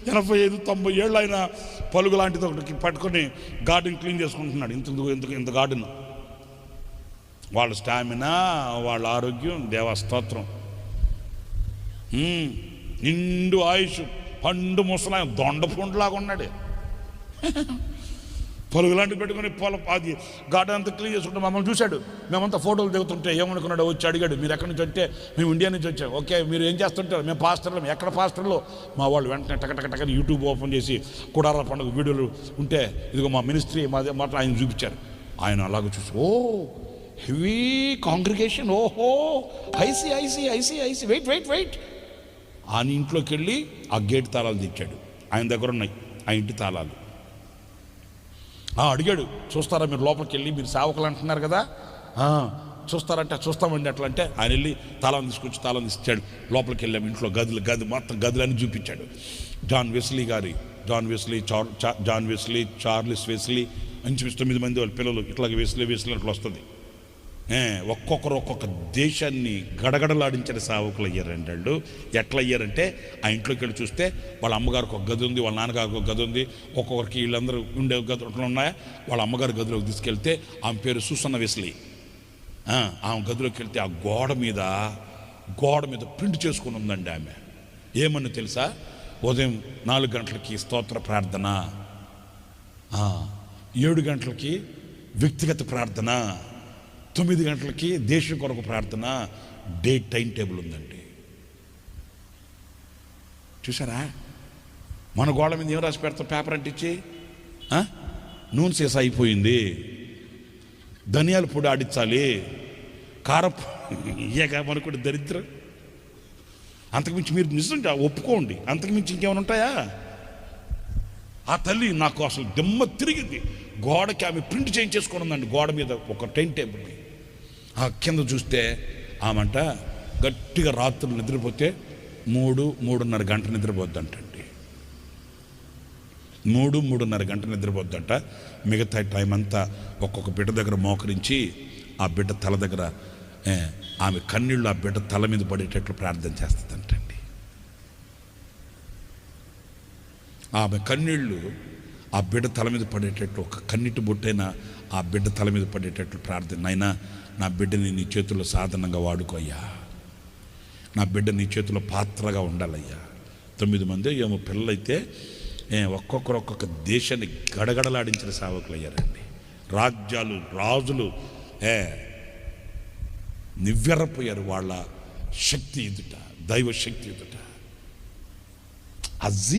85-90 ఏళ్ళు ఆయన పలుగు లాంటిది ఒకటి పట్టుకొని గార్డెన్ క్లీన్ చేసుకుంటున్నాడు. ఇంత గార్డెన్. వాళ్ళ స్టామినా, వాళ్ళ ఆరోగ్యం దేవస్తోత్రం. నిండు ఆయుష్, పండు ముసలాయన దొండపుండులాగా ఉన్నాడు. పలుగు లాంటివి పెట్టుకుని అది గార్డెన్ అంతా క్లీన్ చేసుకుంటే మమ్మల్ని చూశాడు. మేమంతా ఫోటోలు దిగుతుంటే ఏమనుకున్నాడు, వచ్చి అడిగాడు, మీరు ఎక్కడి నుంచి అంటే మేము ఇండియా నుంచి వచ్చాం. ఓకే, మీరు ఏం చేస్తుంటారు? మేము పాస్టర్లు. ఎక్కడ పాస్టర్లు? మా వాళ్ళు వెంటనే టకటకటకని యూట్యూబ్ ఓపెన్ చేసి కుడార పండుగ వీడియోలు ఉంటే ఇదిగో మా మినిస్ట్రీ మాట ఆయన చూపించారు. ఆయన అలాగే చూసి, ఓ హెవీ కాంగ్రిగేషన్, ఓహో ఐసి వెయిట్ ఆయన ఇంట్లోకి వెళ్ళి ఆ గేట్ తాళాలు తెచ్చాడు. ఆయన దగ్గర ఉన్నాయి ఆ ఇంటి తాళాలు. అడిగాడు, చూస్తారా మీరు లోపలికి వెళ్ళి, మీరు సేవకులు అంటున్నారు కదా, చూస్తారంటే చూస్తామండి అట్లా అంటే ఆయన వెళ్ళి తాళం తీసుకొచ్చి తాళం ఇచ్చాడు. లోపలికి వెళ్ళాము. ఇంట్లో గది మొత్తం గదులన్నీ చూపించాడు. జాన్ వెస్లీ, చార్లెస్ వెస్లీ, 9 మంది వాళ్ళ పిల్లలు ఇట్లాగే వెస్లీ అట్లా వస్తుంది. ఒక్కొక్కరు ఒక్కొక్క దేశాన్ని గడగడలాడించిన సేవకులు అయ్యారండి వాళ్ళు. ఎట్లా అయ్యారంటే ఆ ఇంట్లోకి వెళ్ళి చూస్తే వాళ్ళ అమ్మగారికి ఒక గది ఉంది, వాళ్ళ నాన్నగారికి ఒక గది ఉంది. ఒక్కొక్కరికి వీళ్ళందరూ ఉండే గదులు ఉన్నాయా. వాళ్ళ అమ్మగారి గదిలోకి తీసుకెళ్తే ఆమె పేరు సూసన్న వెస్లీ. ఆమె గదిలోకి వెళ్తే ఆ గోడ మీద ప్రింట్ చేసుకుని ఉందండి ఆమె. ఏమని తెలుసా? ఉదయం 4 గంటలకి స్తోత్ర ప్రార్థన, 7 గంటలకి వ్యక్తిగత ప్రార్థన, 9 గంటలకి దేశం కొరకు ప్రార్థన. డే టైం టేబుల్ ఉందండి. చూసారా? మన గోడ మీద ఏం రాసి పెడతాం పేపర్ అంటించి? నూనె సీస అయిపోయింది, ధనియాల పొడి ఆడించాలి, కారపు ఇయ్యగా మనకు దరిద్రం. అంతకుమించి మీరు నిజంగా ఒప్పుకోండి, అంతకుమించి ఇంకేమైనా ఉంటాయా? ఆ తల్లి నాకు అసలు దెమ్మ తిరిగింది. గోడకి ఆమె ప్రింట్ చేయించేసుకొని ఉందండి గోడ మీద ఒక టైం టేబుల్ని. ఆ కింద చూస్తే ఆమంట గట్టిగా రాత్రులు నిద్రపోతే 3-3.5 గంట నిద్రపోద్దంటండి. 3-3.5 గంట నిద్రపోద్దంట. మిగతా టైం అంతా ఒక్కొక్క బిడ్డ దగ్గర మోకరించి ఆ బిడ్డ తల దగ్గర ఆమె కన్నీళ్ళు ఆ బిడ్డ తల మీద పడేటట్లు ప్రార్థన చేస్తుందంటండి. ఆమె కన్నీళ్ళు ఆ బిడ్డ తల మీద పడేటట్లు, ఒక కన్నీటి బొట్టైనా ఆ బిడ్డ తల మీద పడేటట్లు ప్రార్థన. అయినా నా బిడ్డని నీ చేతుల్లో సాధనంగా వాడుకోయ్యా, నా బిడ్డ నీ చేతుల్లో పాత్రగా ఉండాలయ్యా. 9 మంది ఏమో పిల్లలైతే ఒక్కొక్కరు ఒక్కొక్క దేశాన్ని గడగడలాడించిన సేవకులు అయ్యారండి. రాజ్యాలు, రాజులు నివ్వెరపోయారు వాళ్ళ శక్తి ఎదుట, దైవ శక్తి ఎదుట.